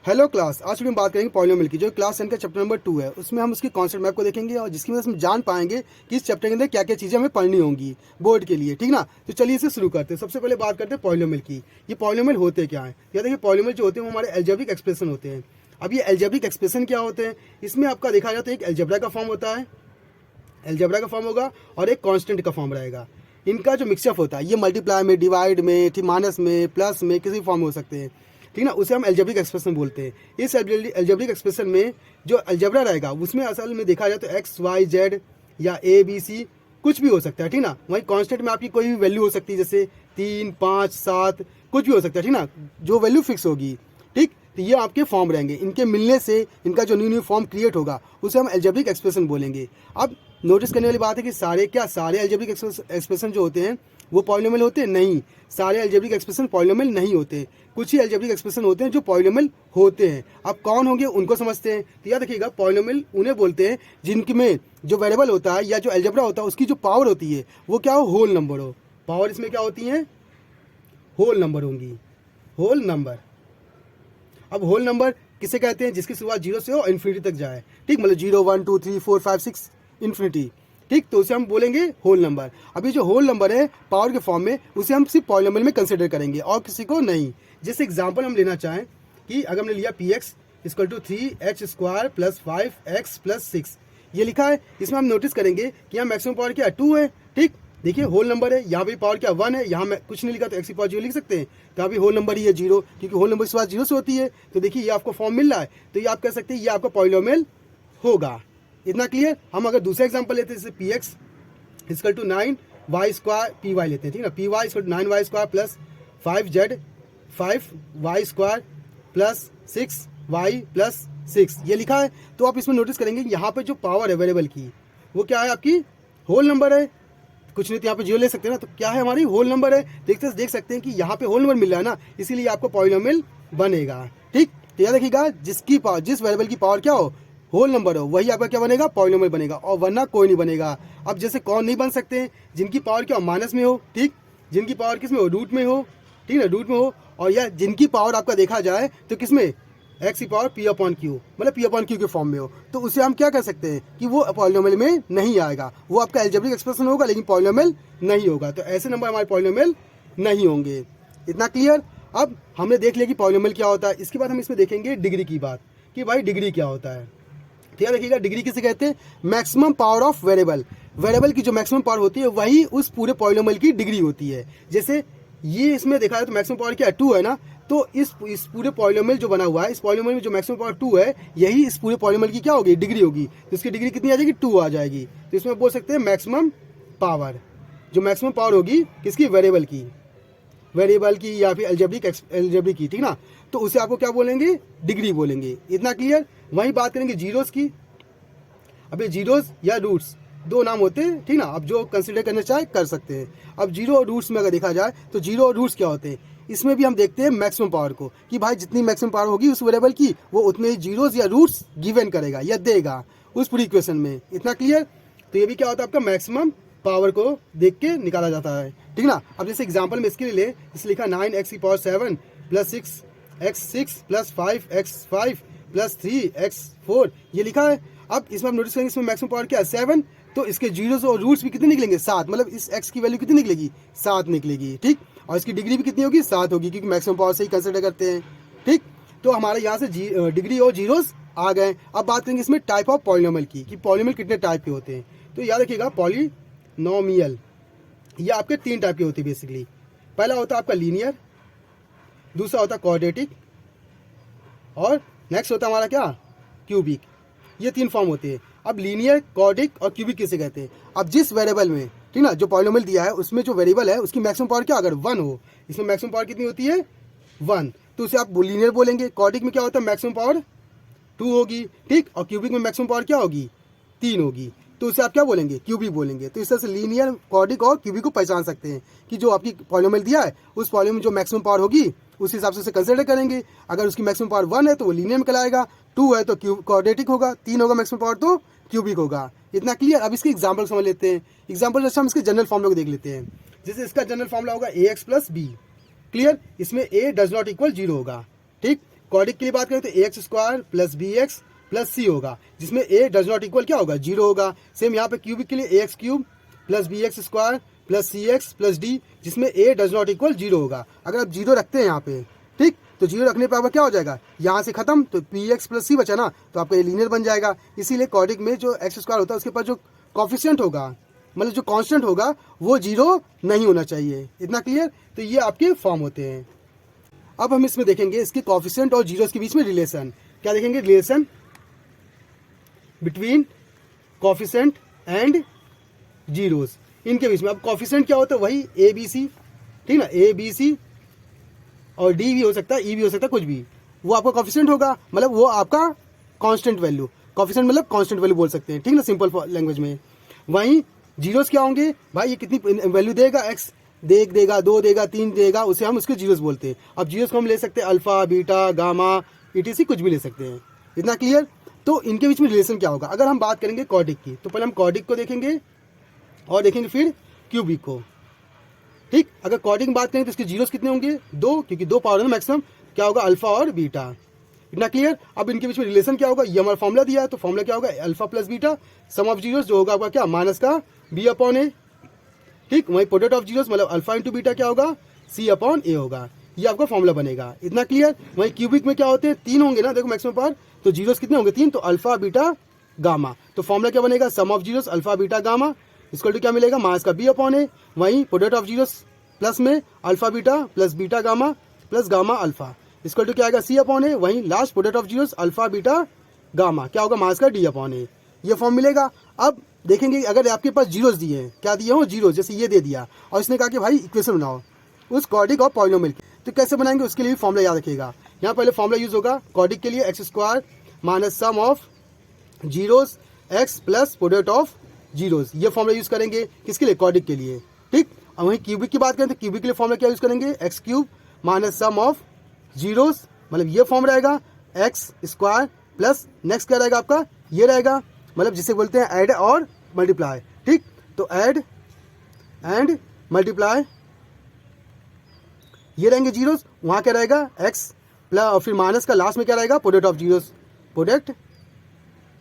Hello class, आज हम बात करेंगे पॉलिनोमियल की, जो क्लास 10 का चैप्टर नंबर 2 है। उसमें हम उसकी कॉन्सेप्ट मैप को देखेंगे और जिसकी वजह से हम जान पाएंगे कि इस चैप्टर के अंदर क्या क्या चीज़ें हमें पढ़नी होंगी बोर्ड के लिए, ठीक ना। तो चलिए इसे शुरू करते हैं। सबसे पहले बात करते हैं पॉलिनोमियल की। ये पॉलिनोमियल होते क्या हैं? या देखिए, पॉलिनोमियल जो होते हैं वो हमारे अलजेब्रिक एक्सप्रेशन होते हैं। अब ये अलजेब्रिक एक्सप्रेशन क्या होते हैं? इसमें आपका देखा जाए तो एक अलजेब्रा का फॉर्म होता है, अलजेब्रा का फॉर्म होगा, और एक कॉन्स्टेंट का फॉर्म रहेगा। इनका जो मिक्सअप होता है, ये मल्टीप्लाई में, डिवाइड में, माइनस में, प्लस में, किसी फॉर्म में हो सकते हैं, ठीक ना। उसे हम अलजेब्रिक एक्सप्रेशन बोलते हैं। इस अलजेब्रिक एक्सप्रेशन में जो अलजेब्रा रहेगा उसमें असल में देखा जाए तो एक्स वाई जेड या ए बी सी कुछ भी हो सकता है, ठीक ना। वहीं कांस्टेंट में आपकी कोई भी वैल्यू हो सकती है, जैसे 3, 5, 7 कुछ भी हो सकता है, ठीक ना। जो वैल्यू फिक्स होगी, ठीक। तो ये आपके फॉर्म रहेंगे। इनके मिलने से इनका जो न्यू फॉर्म क्रिएट होगा उसे हम अलजेब्रिक एक्सप्रेशन बोलेंगे। अब नोटिस करने वाली बात है कि सारे अलजेब्रिक एक्सप्रेशन जो होते हैं वो पॉलिनोमियल होते हैं? नहीं, सारे अलजेब्रिक एक्सप्रेशन पॉलिनोमियल नहीं होते। कुछ ही अलजेब्रिक एक्सप्रेशन होते हैं जो पॉलिनोमियल होते हैं। अब कौन होंगे उनको समझते हैं। तो याद रखिएगा, पॉलिनोमियल उन्हें बोलते हैं जिनमें जो वेरिएबल होता है या जो अलजेब्रा होता है उसकी जो पावर होती है वो क्या हो? होल नंबर हो। पावर इसमें क्या होती है? होल नंबर होंगी, होल नंबर। अब होल नंबर किसे कहते हैं? जिसकी शुरुआत 0 से हो और इन्फिनिटी तक जाए, ठीक। मतलब 0, 1, 2, 3, 4, 5, 6 इन्फिनिटी, ठीक। तो उसे हम बोलेंगे होल नंबर। अभी जो होल नंबर है पावर के फॉर्म में, उसे हम सिर्फ पॉलिनोमियल में कंसिडर करेंगे और किसी को नहीं। जैसे एग्जांपल हम लेना चाहें कि अगर हमने लिया px equal to 3h² plus 5x plus 6, ये लिखा है। इसमें हम नोटिस करेंगे कि यहाँ मैक्सिमम पावर क्या है? 2 है, ठीक। देखिए होल नंबर है, यहाँ भी पावर क्या 1 है, यहाँ कुछ नहीं लिखा तो x की पावर 0 लिख सकते हैं। तो अभी होल नंबर ही है 0, क्योंकि होल नंबर की शुरुआत 0 से होती है। तो देखिए ये आपको फॉर्म मिल रहा है, तो ये आप कह सकते हैं ये आपका पॉलिनोमियल होगा। इतना क्लियर। हम अगर दूसरा एग्जांपल लेते हैं, जैसे px equal to 9y² py लेते हैं, ठीक ना। py equal to 9y² plus 5y² plus 6y plus 6, ये लिखा है। तो आप इसमें नोटिस करेंगे यहाँ पे जो पावर है वेरिएबल की वो क्या है? आपकी होल नंबर है। कुछ नहीं तो यहाँ पे 0 ले सकते हैं ना, तो क्या है? हमारी होल नंबर है। देख सकते हैं कि यहाँ पे होल नंबर मिल रहा है ना, इसीलिए आपको पॉलिनोमियल बनेगा, ठीक। तो याद रखिएगा, जिसकी पावर, जिस वेरिएबल की पावर क्या हो? होल नंबर हो, वही आपका क्या बनेगा? पॉलिनोमियल बनेगा, और वरना कोई नहीं बनेगा। अब जैसे कौन नहीं बन सकते हैं? जिनकी पावर क्या हो? माइनस में हो, ठीक। जिनकी पावर किस में हो? रूट में हो, ठीक ना, रूट में हो। और या जिनकी पावर आपका देखा जाए तो किस में? एक्स की पावर p अपॉन क्यू, मतलब p अपॉन क्यू के फॉर्म में हो, तो उसे हम क्या कह सकते हैं कि वो पॉलिनोमियल में नहीं आएगा। वो आपका अलजेब्रिक एक्सप्रेशन होगा लेकिन पॉलिनोमियल नहीं होगा। तो ऐसे नंबर हमारे पॉलिनोमियल नहीं होंगे। इतना क्लियर। अब हमने देख लिया कि पॉलिनोमियल क्या होता है। इसके बाद हम इसमें देखेंगे डिग्री की बात, कि भाई डिग्री क्या होता है। ठीक है, देखिएगा, डिग्री किसे कहते हैं? Maximum power of variable. Variable की जो मैक्सिमम पावर होती है वही उस पूरे पॉलिनोमियल की डिग्री होती है। जैसे ये इसमें देखा है तो मैक्सिमम पावर क्या है? 2 है ना। तो इस पूरे पॉलिनोमियल जो बना हुआ है, इस पॉलिनोमियल में जो मैक्सिमम पावर 2 है, यही इस पूरे पॉलिनोमियल की क्या होगी? डिग्री होगी। तो इसकी डिग्री कितनी आ जाएगी? 2 आ जाएगी। तो इसमें बोल सकते हैं मैक्सिमम पावर। जो मैक्सिमम पावर होगी किसकी? वेरिएबल की, वेरिएबल की या फिर अलजेब्रिक की, ठीक ना। तो उसे आपको क्या बोलेंगे? डिग्री बोलेंगे। इतना क्लियर। वहीं बात करेंगे जीरोस की। अब ये जीरोस या रूट्स दो नाम होते हैं, ठीक ना। अब जो कंसिडर करना चाहे कर सकते हैं। अब जीरो और रूट्स में अगर देखा जाए तो जीरो और रूट्स क्या होते हैं, इसमें भी हम देखते हैं मैक्सिमम पावर को, कि भाई जितनी मैक्सिमम पावर होगी उस वेरिएबल की, वो उतने ही जीरोस या रूट्स गिवन करेगा या देगा उस पूरी इक्वेशन में। इतना क्लियर। तो ये भी क्या होता है? आपका मैक्सिमम पावर को देख के निकाला जाता है, ठीक ना। अब जैसे एग्जाम्पल में इसके लिए ले, इस लिखा 9x की power 7 plus 6x6 plus 5x5 plus 3x4, ये लिखा है। अब इसमें आप नोटिस करेंगे, इसमें मैक्सिमम पावर क्या है? 7। तो इसके जीरोस और रूट्स भी कितने निकलेंगे? 7। मतलब इस x की वैल्यू कितनी निकलेगी? 7 निकलेगी, ठीक। और इसकी डिग्री भी कितनी होगी? 7 होगी, क्योंकि मैक्सिमम पावर से ही कंसिडर करते हैं, ठीक। तो हमारे यहाँ से डिग्री और जीरोस आ गए। अब बात करेंगे इसमें टाइप ऑफ पॉलिनोमियल की, कि पॉलिनोमियल कितने टाइप के होते हैं। तो याद रखिएगा, पॉलिनोमियल ये आपके 3 टाइप के होते हैं बेसिकली। पहला होता है आपका लीनियर, दूसरा होता है क्वाड्रेटिक, और नेक्स्ट होता है हमारा क्या? क्यूबिक। ये 3 फॉर्म होते हैं। अब लीनियर, क्वाड्रेटिक और क्यूबिक किसे कहते हैं? अब जिस वेरिएबल में, ठीक ना, जो पॉलिनोमियल दिया है उसमें जो वेरिएबल है उसकी मैक्सिमम पावर क्या अगर 1 हो, इसमें मैक्सिमम पावर कितनी होती है? 1, तो उसे आप लीनियर बोलेंगे। क्वाड्रेटिक में क्या होता है? मैक्सिमम पावर 2 होगी, ठीक। और क्यूबिक में मैक्सिमम पावर क्या होगी? 3 होगी, तो उसे आप क्या बोलेंगे? क्यूबिक बोलेंगे। तो इस तरह से लीनियर, क्वाड्रेटिक और क्यूबिक को पहचान सकते हैं, कि जो आपकी पॉलिनोमियल दिया है उस पॉलिनोमियल में जो मैक्सिमम पावर होगी उस हिसाब से उसे कंसिडर करेंगे। अगर उसकी मैक्सिमम पावर 1 है तो वो लीनियर में कहलाएगा, 2 है तो क्वाड्रेटिक होगा, 3 होगा मैक्सिमम पावर तो क्यूबिक होगा। इतना क्लियर। अब इसके एग्जाम्पल समझ लेते हैं। एग्जाम्पल जैसे हम इसके जनरल फॉर्म लोग देख लेते हैं। जैसे इसका जनरल फॉर्मूला होगा ए एक्स प्लस बी। क्लियर, इसमें ए डज नॉट इक्वल 0 होगा। ठीक, क्वाड्रिक के लिए बात करें तो A X square plus B X plus C होगा, जिसमें ए डज नॉट इक्वल क्या होगा 0 होगा। सेम यहाँ पे क्यूबिक के लिए A X cube plus B X square plus C X plus D, जिसमें ए डज नॉट इक्वल 0 होगा। अगर आप 0 रखते हैं यहाँ पे, ठीक, तो 0 रखने पर आपका क्या हो जाएगा, यहाँ से खत्म, तो पी एक्स प्लस सी बचा ना, तो आपका ये लीनियर बन जाएगा। इसीलिए क्वाड्रिक में जो एक्स स्क्वायर होता है उसके पास जो कॉफिशिएंट होगा, मतलब जो कांस्टेंट होगा, वो 0 नहीं होना चाहिए। इतना क्लियर। तो ये आपके फॉर्म होते हैं। अब हम इसमें देखेंगे इसके कॉफिशिएंट और जीरोस के बीच में रिलेशन। क्या देखेंगे, relation between coefficient and zeros, इनके बीच में। अब कॉफिशिएंट क्या होता है, वही ए बी सी, ठीक ना, ए बी सी और डी भी हो सकता है, ई भी हो सकता है, कुछ भी, वो आपका कॉफिशिएंट होगा, मतलब वो आपका कांस्टेंट वैल्यू। कॉफिशिएंट मतलब कांस्टेंट वैल्यू बोल सकते हैं, ठीक ना, सिंपल लैंग्वेज में। वहीं जीरोस क्या होंगे भाई, ये कितनी वैल्यू देगा, एक्स देगा, 2 देगा, 3 देगा, उसे हम उसके जीरोस बोलते हैं। अब जीरोस को हम ले सकते हैं अल्फा, बीटा, गामा, ईटीसी, कुछ भी ले सकते हैं। इतना क्लियर। तो इनके बीच में रिलेशन क्या होगा, अगर हम बात करेंगे क्वाड्रिक की, तो पहले हम क्वाड्रिक को देखेंगे और देखेंगे फिर क्यूबिक को। ठीक, अगर क्वाड्रिक की बात करें तो इसके जीरोस कितने होंगे, 2, क्योंकि 2 पावर है ना मैक्सिमम, क्या होगा अल्फा और बीटा। इतना क्लियर। अब इनके बीच में रिलेशन क्या होगा, ये हमारा फॉर्मूला दिया है, तो फॉर्मूला क्या होगा, alpha plus beta, sum of zeros जो होगा आपका क्या, माइनस का बी अपॉन ए। ठीक, वही प्रोडक्ट ऑफ जीरोस मतलब अल्फा इंटू बीटा क्या होगा, सी अपॉन ए होगा। ये आपका फॉर्मूला बनेगा। इतना क्लियर। वही क्यूबिक में क्या होते हैं, 3 होंगे ना, देखो मैक्सिमम पावर, तो जीरोस कितने होंगे, 3, तो अल्फा बीटा गामा। तो फॉर्मूला क्या बनेगा, sum of zeros alpha beta gamma equal to क्या मिलेगा, माइनस का बी अपॉन ए। वहीं प्रोडक्ट ऑफ जीरोस प्लस में alpha beta plus beta gamma plus gamma alpha equal to क्या आएगा, सी अपॉन ए। वहीं last product of zeros alpha beta gamma क्या होगा, माइनस का डी अपॉन ए। ये फॉर्म मिलेगा। अब देखेंगे अगर आपके पास जीरोस दिए हैं, क्या दिए हो, जीरोस, जैसे ये दे दिया और इसने कहा कि भाई इक्वेशन बनाओ उस क्वाड्रिक और पॉलिनोमियल की, तो कैसे बनाएंगे, उसके लिए भी फॉर्मूला याद रखिएगा। यहाँ पहले फॉर्मूला यूज होगा क्वाड्रिक के लिए, x square minus sum of zeros x plus product of zeros. ये फॉर्मूला यूज करेंगे किसके लिए, क्वाड्रिक के लिए। ठीक, और वहीं क्यूबिक की बात करें तो क्यूबिक के लिए फॉर्मूला क्या यूज करेंगे, x cube minus sum of zeros, मतलब ये फॉर्म रहेगा एक्स स्क्वायर प्लस नेक्स्ट क्या रहेगा आपका, ये रहेगा, मतलब जिसे बोलते हैं ऐड और मल्टीप्लाई। ठीक, तो ऐड एंड मल्टीप्लाई, ये रहेंगे जीरोस, वहां क्या रहेगा एक्स प्लस, और फिर माइनस का लास्ट में क्या रहेगा, product of zeros, product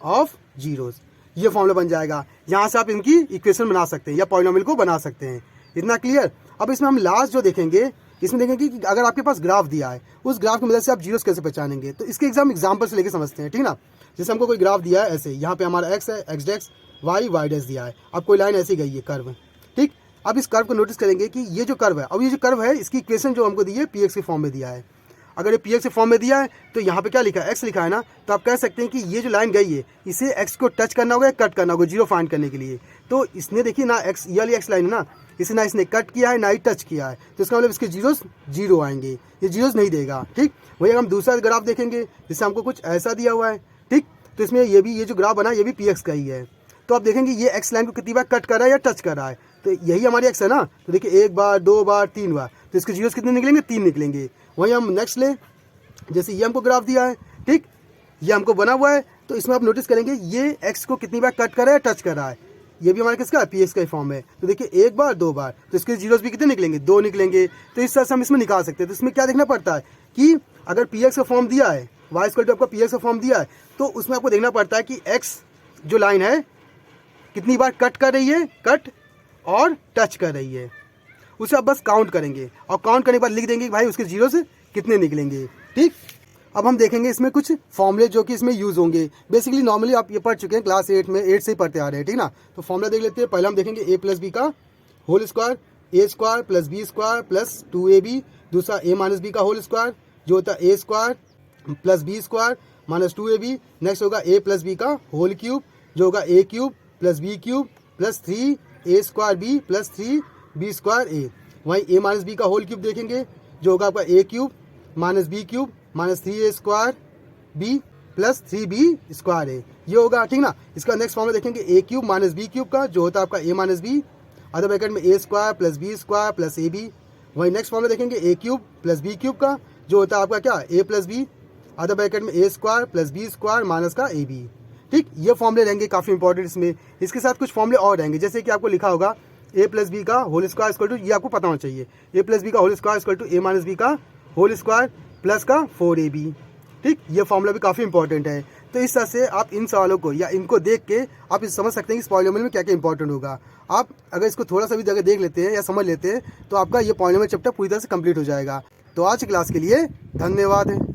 of zeros. ये फॉर्मूला बन जाएगा। यहाँ से आप इनकी इक्वेशन बना सकते हैं या पॉलिनोमियल को बना सकते हैं। इतना क्लियर। अब इसमें हम लास्ट जो देखेंगे, इसमें देखेंगे कि अगर आपके पास ग्राफ दिया है, उस ग्राफ की मदद से आप जीरोस कैसे पहचानेंगे, तो इसके एग्जाम्पल से लेके समझते हैं। ठीक ना, जैसे हमको कोई ग्राफ दिया है ऐसे, यहाँ पे हमारा एक्स है, एक्स डेक्स, वाई डैश दिया है, अब कोई लाइन ऐसी गई है कर्व। ठीक, अब इस कर्व को नोटिस करेंगे कि ये जो कर्व है, अब ये जो कर्व है इसकी इक्वेशन जो हमको दी है पी एक्स के फॉर्म में दिया है। अगर ये पी एक्स के फॉर्म में दिया है तो यहाँ पे क्या लिखा है, एक्स लिखा है ना, तो आप कह सकते हैं कि ये जो लाइन गई है इसे एक्स को टच करना होगा या कट करना होगा, जीरो फाइंड करने के लिए। तो इसने देखिए ना, एक्स ये वाली एक्स लाइन है ना, इसे ना इसने कट किया है ना ही टच किया है, तो इसका मतलब इसके जीरोस 0 आएंगे, ये जीरोस नहीं देगा। ठीक, वही अगर हम दूसरा ग्राफ देखेंगे जिससे हमको कुछ ऐसा दिया हुआ है, ठीक, तो इसमें ये भी, ये जो ग्राफ बना ये भी पी एक्स का ही है। तो आप देखेंगे ये एक्स लाइन को कितनी बार कट कर रहा है या टच कर रहा है, तो यही हमारी एक्स है ना, तो देखिए 1 बार 2 बार 3 बार, तो इसके जीरोस कितने निकलेंगे, 3 निकलेंगे। वहीं हम नेक्स्ट ले, जैसे ये हमको ग्राफ दिया है, ठीक, ये हमको बना हुआ है, तो इसमें आप नोटिस करेंगे ये एक्स को कितनी बार कट कर रहा है, टच कर रहा है, ये भी हमारा किसका, पी एक्स का फॉर्म है। तो देखिए 1 बार 2 बार, तो इसके जीरोस भी कितने निकलेंगे, 2 निकलेंगे। तो इस तरह से हम इसमें निकाल सकते हैं। तो इसमें क्या देखना पड़ता है कि अगर पी एक्स का फॉर्म दिया है, वाई इक्वल टू आपका पी एक्स का फॉर्म दिया है, तो उसमें आपको देखना पड़ता है कि एक्स जो लाइन है कितनी बार कट कर रही है, कट और टच कर रही है, उसे आप बस काउंट करेंगे और काउंट करने के बाद लिख देंगे कि भाई उसके जीरो से कितने निकलेंगे। ठीक, अब हम देखेंगे इसमें कुछ फॉर्मूले जो कि इसमें यूज़ होंगे। बेसिकली नॉर्मली आप ये पढ़ चुके हैं क्लास 8 में, 8 से ही पढ़ते आ रहे हैं। ठीक ना, तो फॉर्मूला देख लेते हैं। पहले हम देखेंगे ए प्लस बी का whole square, A square plus B square plus 2ab, दूसरा ए माइनस बी का होल स्क्वायर जो होता है A square plus B square minus 2ab। Next होगा ए प्लस बी का होल क्यूब जो होगा A cube plus B cube plus 3a square B plus 3b square A. वहीं A minus B का whole cube देखेंगे जो होगा आपका A cube minus B cube minus 3a square B plus 3b square A, ये होगा। ठीक ना, इसका नेक्स्ट फॉर्मूला देखेंगे A cube minus B cube का जो होता है आपका A minus B other bracket में A square plus B square plus A B. वहीं नेक्स्ट फॉर्मूला देखेंगे A cube plus B cube का जो होता है आपका क्या, A plus B other bracket में A square plus B square minus का ए बी। ठीक, ये फॉर्मूले रहेंगे काफ़ी इंपॉर्टेंट इसमें। इसके साथ कुछ फॉर्मूले और रहेंगे, जैसे कि आपको लिखा होगा ए प्लस बी का होल स्क्वायर इक्वल टू, ये आपको पता होना चाहिए, ए प्लस बी का whole square equal to A minus B का होल स्क्वायर प्लस का 4ab। ठीक, ये फॉर्मूला भी काफ़ी इंपॉर्टेंट है। तो इस तरह से आप इन सवालों को या इनको देख के आप इस समझ सकते हैं कि इस पॉलिनोमियल में क्या क्या इंपॉर्टेंट होगा। आप अगर इसको थोड़ा सा भी जगह देख लेते हैं या समझ लेते हैं तो आपका ये पॉलिनोमियल चैप्टर पूरी तरह से कंप्लीट हो जाएगा। तो आज की क्लास के लिए धन्यवाद है।